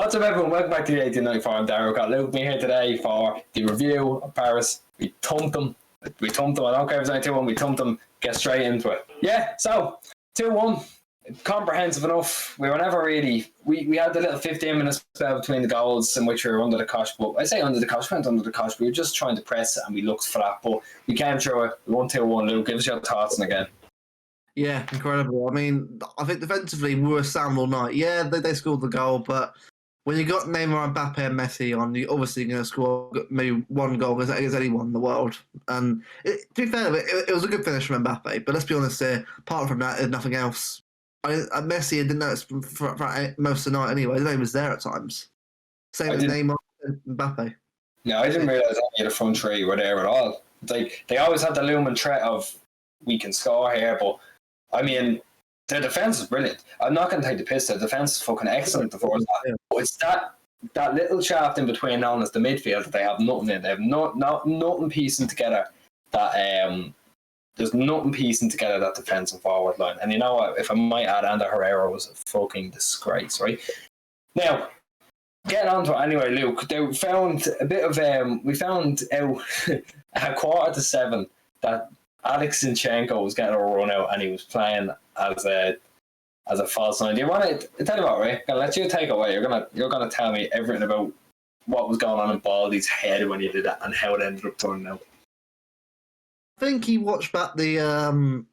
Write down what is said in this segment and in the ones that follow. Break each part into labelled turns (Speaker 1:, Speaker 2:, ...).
Speaker 1: What's up, everyone? Welcome back to the 1894. I'm Darryl. Got Luke me here today for the review of Paris. We thumped them. I don't care if it's only 2-1. We thumped them. Get straight into it. Yeah, so 2-1. Comprehensive enough. We were never really. We had the little 15-minute spell between the goals in which we were under the cosh. But I say under the cosh. We went under the cosh. We were just trying to press it and we looked for that. But we came through it. We won 2-1. Luke, give us your thoughts and again.
Speaker 2: Yeah, incredible. I mean, I think defensively we were sound all night. Yeah, they scored the goal, but when you got Neymar, Mbappe, and Messi on, you're obviously going to score maybe one goal against anyone in the world. And to be fair, it was a good finish from Mbappe. But let's be honest here, apart from that, there's nothing else. Messi, I didn't notice for most of the night anyway. I didn't know he was there at times. Same with Neymar and Mbappe.
Speaker 1: No, I didn't realise any of the front three were there at all. Like, they always had the looming threat of, we can score here, but I mean, their defence is brilliant. I'm not going to take the piss. Their defence is fucking excellent. But it's that little shaft in between known as the midfield that they have nothing in. They have nothing piecing together that there's nothing piecing together that defence and forward line. And you know what? If I might add, Ander Herrera was a fucking disgrace, right? Now, getting on to it anyway, Luke. They found a bit of we found out at 7:15 that Alex Zinchenko was getting a run out and he was playing as a false nine. Do you want to tell you what, right? I'll let you take it away. You're gonna tell me everything about what was going on in Baldy's head when he did that and how it ended up turning out.
Speaker 2: I think he watched back the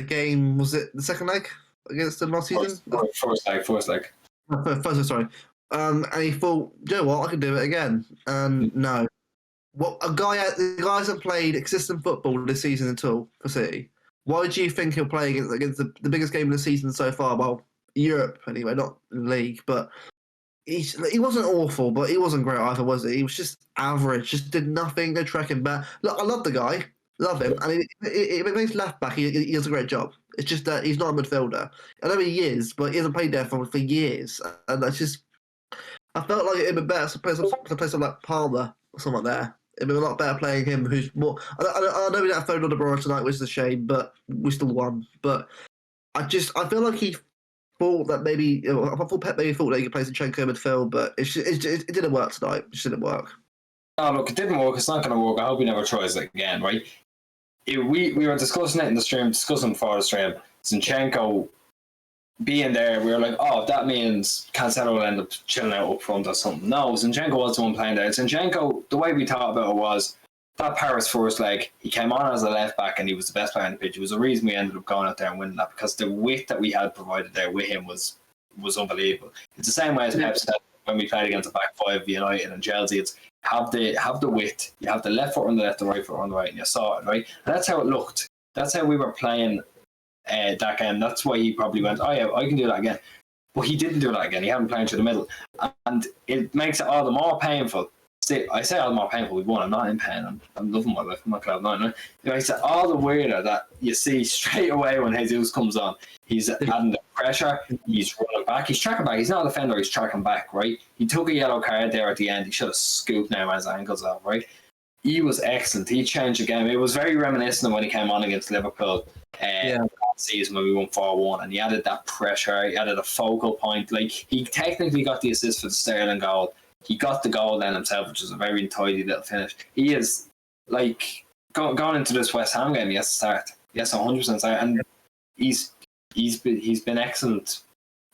Speaker 2: game. Was it the second leg against them last season?
Speaker 1: First leg.
Speaker 2: First, sorry. And he thought, you know what, I can do it again. And no. The guy hasn't played consistent football this season at all for City. Why do you think he'll play against the biggest game of the season so far? Well, Europe anyway, not in the league. But he wasn't awful, but he wasn't great either, was he? He was just average, just did nothing, no tracking back. Look, I love the guy, love him. And when he's left back, he does a great job. It's just that he's not a midfielder. I know he is, but he hasn't played there for years. And that's just, I felt like it'd be better to play someone like Palmer or someone like that. It'd be a lot better playing him, who's more. I know we didn't have phone on the Borough tonight, which is a shame, but we still won. But I feel like he thought that maybe. I thought Pep maybe thought that he could play Zinchenko midfield, but it didn't work tonight. It just didn't work.
Speaker 1: Oh, look, it didn't work. It's not going to work. I hope he never tries it again, right? We were discussing it in the stream, discussing before the stream. Zinchenko being there, we were like, oh, that means Cancelo will end up chilling out up front or something. No, Zinchenko was the one playing there. Zinchenko, the way we thought about it was that Paris first leg, he came on as a left back and he was the best player on the pitch. It was the reason we ended up going out there and winning that, because the width that we had provided there with him was unbelievable. It's the same way as Pep said when we played against the back five of United and Chelsea. It's have the width. You have the left foot on the left, the right foot on the right, and you saw it, right? And that's how it looked. That's how we were playing that game. That's why he probably went, oh yeah, I can do that again. But he didn't do that again. He hadn't played through the middle. And it makes it all the more painful. See, I say all the more painful we won. I'm not in pain. I'm loving my life. I'm not cloud nine. Right? It makes it all the weirder that you see straight away when Jesus comes on. He's adding the pressure. He's running back. He's tracking back. He's not a defender. He's tracking back, right? He took a yellow card there at the end. He should have scooped Neymar's ankles out, right? He was excellent. He changed the game. It was very reminiscent of when he came on against Liverpool last season when we won 4-1, and he added that pressure. He added a focal point. Like, he technically got the assist for the Sterling goal. He got the goal then himself, which was a very tidy little finish. He is, like, going into this West Ham game, he has to start. Yes, 100% start. And he's been excellent,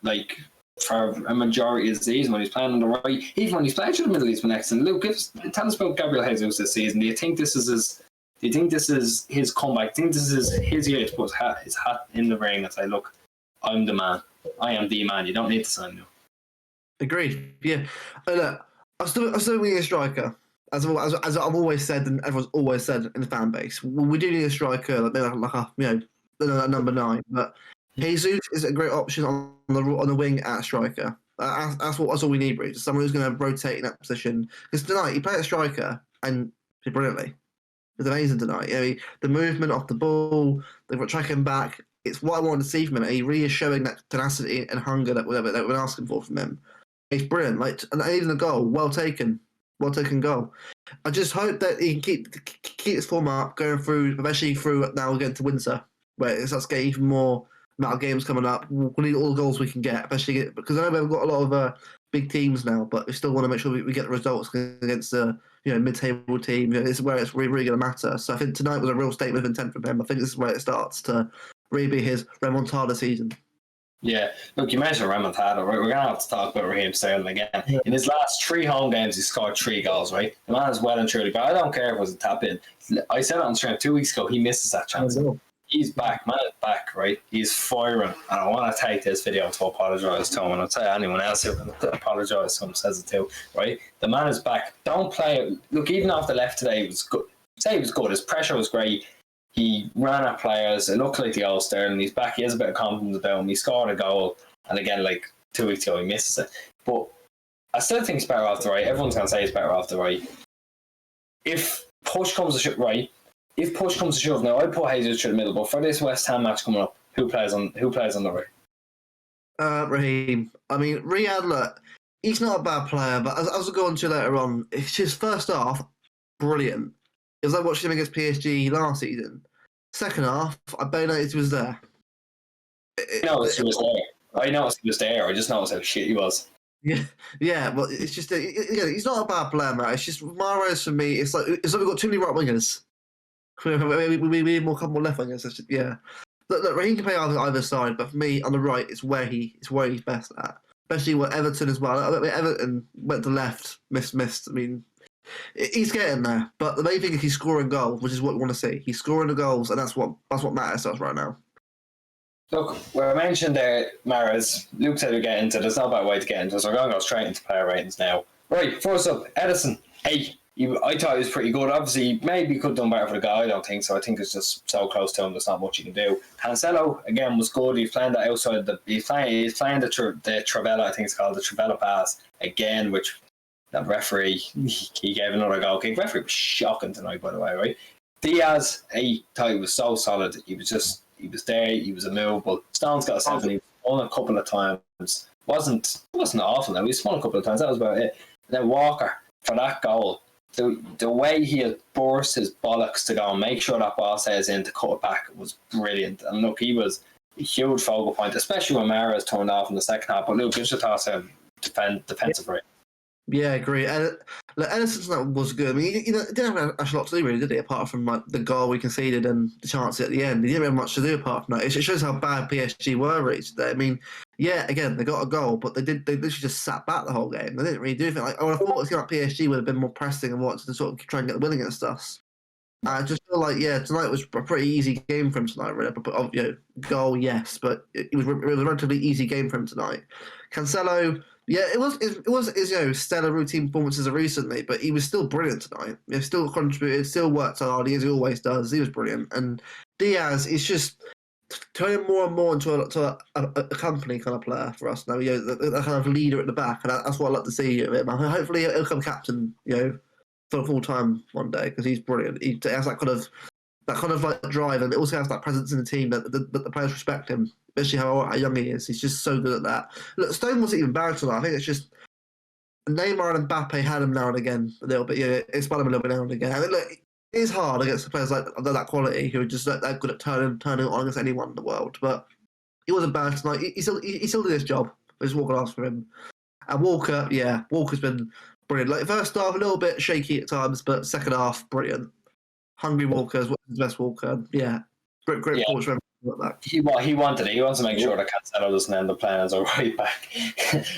Speaker 1: like, for a majority of the season when he's playing on the right. Even when he's playing through the middle, he's been excellent. Luke, tell us about Gabriel Jesus this season. Do you think this is his comeback? Do you think this is his year to put his hat in the ring and say, look, I'm the man. I am the man. You don't need to sign me.
Speaker 2: Agreed. Yeah. Look, I'm still need a striker. As I've always said, and everyone's always said in the fan base, we do need a striker, like a number 9. But Jesus is a great option on the wing at striker. That's all we need, Bruce. Someone who's going to rotate in that position. Because tonight he played a striker and did brilliantly. It was amazing tonight. The movement off the ball, the tracking back. It's what I wanted to see from him. He really is showing that tenacity and hunger that we're asking for from him. It's brilliant. And even the goal, well taken goal. I just hope that he can keep his form up, going through, especially through now again to Windsor, where it starts getting even more amount of games coming up. We need all the goals we can get, especially because I know we've got a lot of big teams now, but we still want to make sure we get the results against the mid-table team. This is where it's really going to matter. So I think tonight was a real statement of intent from him. I think this is where it starts to really be his remontada season.
Speaker 1: Yeah, look, you mentioned remontada, right? We're going to have to talk about Raheem Sterling again. Yeah. In his last 3 home games, he scored 3 goals, right? The man is well and truly, but I don't care if it was a tap in. I said it on stream 2 weeks ago, he misses that chance. He's back, man is back, right? He's firing, and I want to take this video to apologise to him, and I'll tell anyone else who apologise to him says it too, right? The man is back. Don't play it. Look, even off the left today, he was good. Say he was good. His pressure was great. He ran at players. It looked like the old Sterling. He's back. He has a bit of confidence about him. He scored a goal, and again, like 2 weeks ago, he misses it. But I still think he's better off the right. Everyone's going to say he's better off the right. If push comes to shove, right? If push comes to shove, now I put Jesus through the middle. But for this West Ham match coming up, who plays on the right?
Speaker 2: Raheem. I mean, Riyad, look, he's not a bad player, but as we'll go on to later on, it's just first half, brilliant. It was like watching him against PSG last season. Second half, I barely noticed he was there.
Speaker 1: I noticed he was there. I just noticed how shit he was.
Speaker 2: Yeah, but it's just he's not a bad player, man. It's just Mahrez for me. It's like we've got too many right wingers. We need more couple more left wingers. Yeah, look, Raheem can play either side, but for me on the right, it's where he's best at. Especially with Everton as well. I mean, Everton went to left, missed. I mean, he's getting there, but the main thing is he's scoring goals, which is what we want to see. He's scoring the goals, and that's what matters to us right now.
Speaker 1: Look, we mentioned there, Mahrez. Luke said we get into. There's no better way to get into. So we're going to go straight into player ratings now. Right, first up, Edison. 8. I thought he was pretty good. Obviously, maybe he could have done better for the guy. I don't think so. I think it's just so close to him. There's not much you can do. Cancelo again was good. He's playing that outside. He's playing the Travella. I think it's called the Travella pass again, which that referee he gave another goal kick. Referee was shocking tonight, by the way. Right, Diaz. I thought he was so solid. He was there. He was immovable. Stone's got a 7. He won a couple of times. wasn't awful. Now he spun a couple of times. That was about it. And then Walker for that goal. The way he had burst his bollocks to go and make sure that ball stays in to cut it back was brilliant. And look, he was a huge focal point, especially when Mahrez turned off in the second half. But look, just to toss him defensive right.
Speaker 2: Yeah, I agree. Edison was good. I mean, he didn't have a lot to do, really, did he? Apart from like the goal we conceded and the chance at the end, he didn't have much to do apart from that. It shows how bad PSG were really today. I mean, yeah, again, they got a goal, but they literally just sat back the whole game. They didn't really do anything. Like, I would have thought it's like PSG would have been more pressing and wanted to sort of try and get the win against us. I just feel like, yeah, tonight was a pretty easy game for him tonight, really. But, goal, yes, but it was a relatively easy game for him tonight. Cancelo. Yeah, it was stellar routine performances recently, but he was still brilliant tonight. He still contributed, still worked hard, as he always does. He was brilliant. And Diaz is just turning more and more into a company kind of player for us now. The kind of leader at the back, and that's what I'd like to see of him. Hopefully, he'll become captain, for full time one day because he's brilliant. He has that kind of like drive, and it also has that presence in the team that the players respect him. Especially how young he is. He's just so good at that. Look, Stone wasn't even bad tonight. I think it's just Neymar and Mbappe had him now and again a little bit. It spun him a little bit now and again. I mean, look, it is hard against the players like that quality who are just that good at turning it on against anyone in the world. But he wasn't bad tonight. He still did his job. There's Walker asked for him. And Walker's been brilliant. Like first half, a little bit shaky at times, but second half, brilliant. Hungry Walker's his best Walker. Yeah, great performance. Like
Speaker 1: he wanted it. He wants to make sure that Cancelo doesn't end up playing as a right back.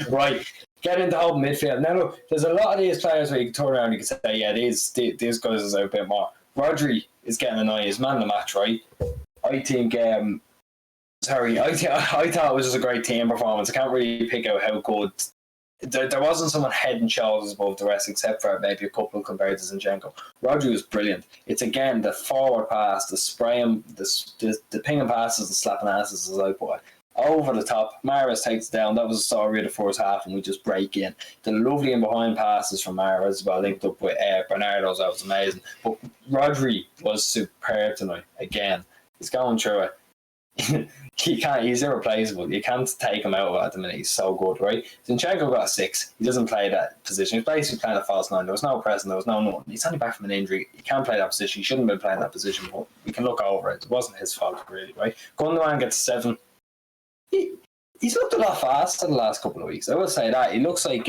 Speaker 1: Right. Get into home midfield. Now, look, there's a lot of these players where you can turn around and you can say, yeah, these guys is out a bit more. Rodri is getting annoying. He's man of the match, right? I think, I thought it was just a great team performance. I can't really pick out how good. There wasn't someone head and shoulders above the rest, except for maybe a couple compared to Zinchenko. Rodri was brilliant. It's again the forward pass, the spraying, the pinging passes, the slapping asses, as I put it. Over the top, Mahrez takes it down. That was the story of the first half, and we just break in. The lovely and behind passes from Mahrez as well, linked up with Bernardo's. That was amazing. But Rodri was superb tonight. Again, he's going through it. He's irreplaceable. You can't take him out at the minute. He's so good, right? Zinchenko got a 6. He doesn't play that position. He's basically playing a false 9. There was no pressing. There was no nothing. He's only back from an injury. He can't play that position. He shouldn't have been playing that position, but we can look over it. It wasn't his fault, really, right? Gundogan gets 7. he's looked a lot faster the last couple of weeks. I will say that. He looks like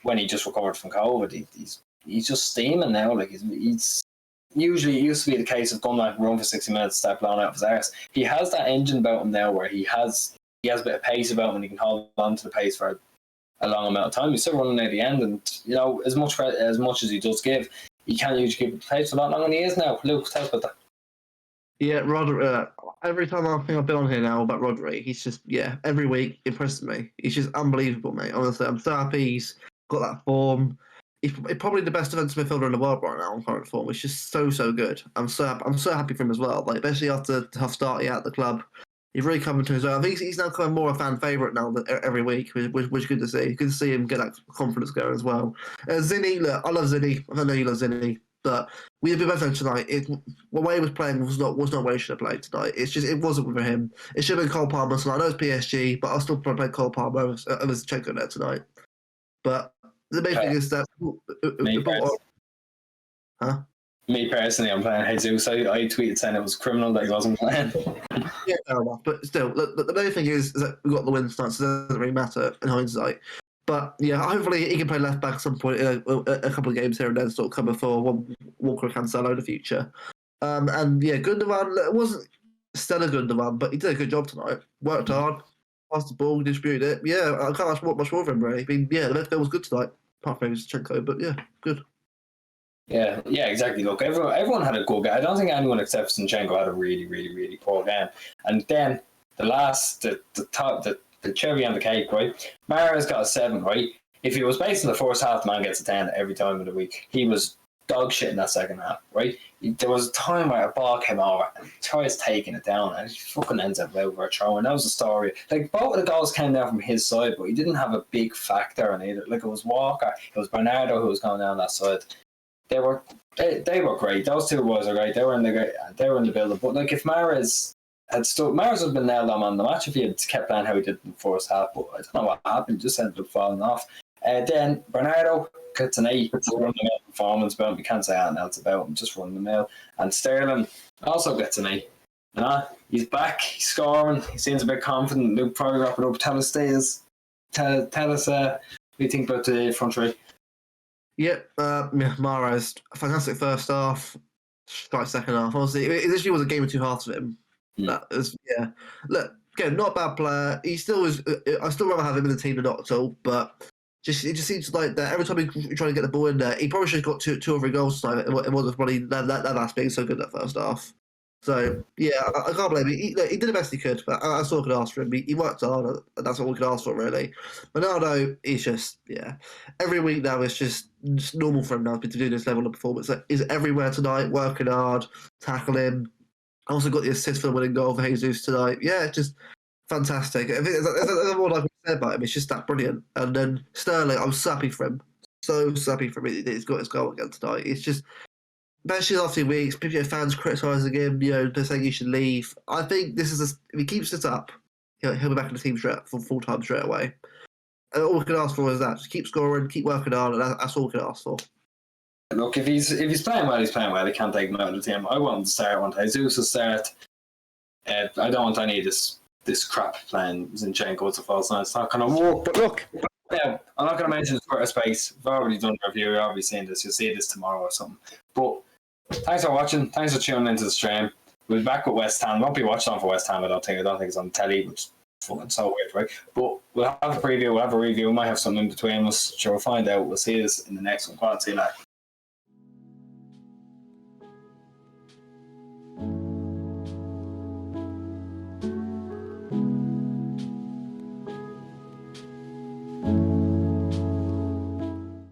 Speaker 1: when he just recovered from COVID, he's just steaming now. Like he's usually, it used to be the case of going like run for 60 minutes, step blown out of his arse. He has that engine about him now where he has a bit of pace about him and he can hold on to the pace for a long amount of time. He's still running at the end, and you know, as much as he does give, he can't usually keep the pace for that long, and he is now. Luke, tell us about that.
Speaker 2: Yeah, Rodri. Every time I think I've been on here now about Rodri, he's just every week impresses me. He's just unbelievable, mate. Honestly, I'm so happy he's got that form. He's probably the best defensive midfielder in the world right now on current form. It's just so good. I'm so happy for him as well. Like especially after the tough start he had at the club, he's really coming to his own. I think he's now becoming more a fan favourite now every week, which is good to see. Good to see him get that confidence going as well. Zinni, look, I love Zinni. I know you love Zinni, but we have been better tonight. The way he was playing was not where he should have played tonight. It's just it wasn't for him. It should have been Cole Palmer tonight. I know it's PSG, but I'll still play Cole Palmer over Zinchenko there tonight. But the main thing is that
Speaker 1: Me personally, I'm playing Jesus. I tweeted saying it was criminal that he wasn't playing.
Speaker 2: Yeah, fair enough. But still, the main thing is that we got the win tonight, so it doesn't really matter in hindsight. But yeah, hopefully he can play left back at some point in a couple of games here and then, sort of cover for Walker and Cancelo in the future. And yeah, Gundogan, it wasn't stellar Gundogan, but he did a good job tonight. Worked hard, passed the ball, distributed it. Yeah, I can't ask much more of him, really. I mean, yeah, the midfield was good tonight, apart from Zinchenko, but yeah, good.
Speaker 1: Yeah, exactly. Look, everyone had a good game. I don't think anyone except Zinchenko had a really, really, really poor game. And then the cherry on the cake, right? Mahrez got a 7, right? If he was based in the first half, the man gets a 10 every time of the week. He was dog shit in that second half, right? There was a time where a ball came over and he tries taking it down and he fucking ends up over a throw. And that was the story. Like, both of the goals came down from his side, but he didn't have a big factor in either. Like, it was Walker, it was Bernardo who was going down that side. They were great. Those two boys are great. They were in the build-up. But like, if Mahrez would have been nailed on the match if he had kept playing how he did in the first half. But I don't know what happened. Just ended up falling off. Then Bernardo gets an 8. It's a run-the-mill performance, but we can't say anything else about him. Just run-the-mill. And Sterling also gets an 8. He's back. He's scoring. He seems a bit confident. Luke probably wrap it up. Tell us what you think about the front three.
Speaker 2: Yep, Mahrez, fantastic first half, strike second half. Honestly, it literally was a game of two halves of him. That was, Look, again, not a bad player. He still is. I still rather have him in the team than not at all. But it just seems like that every time he trying to get the ball in there, he probably should have got two or three goals tonight. It wasn't probably that last being so good that first half. So yeah, I can't blame him. He did the best he could, but that's all I could ask for him. He worked hard, and that's all we could ask for, really. Ronaldo, he's just every week now it's just normal for him now to do this level of performance. Like, he's everywhere tonight, working hard, tackling. I also got the assist for the winning goal for Jesus tonight. Yeah, just fantastic. I think there's more I can say about him. It's just that brilliant. And then Sterling, I'm so happy for him. So happy for him that he's got his goal again tonight. It's just. Especially after 2 weeks, fans criticising him, they're saying he should leave. I think this is if he keeps this up, he'll be back in the team full time straight away. And all we can ask for is that: just keep scoring, keep working hard, and that's all we can ask for.
Speaker 1: Look, if he's playing well, he's playing well. They can't take him out of the team. I want him to start. I want Jesus to start. I don't want any of this crap playing Zinchenko as a false nine. It's not going to work. But look, I'm not going to mention Twitter space. We've already done a review. You've already seen this. You'll see this tomorrow or something. But thanks for watching. Thanks for tuning into the stream. We'll be back with West Ham. Won't be watched on for West Ham. I don't think it's on telly, which is fucking so weird, right? But we'll have a preview. We'll have a review. We might have something in between us. Sure, we'll find out. We'll see this in the next one. Go on, see you later.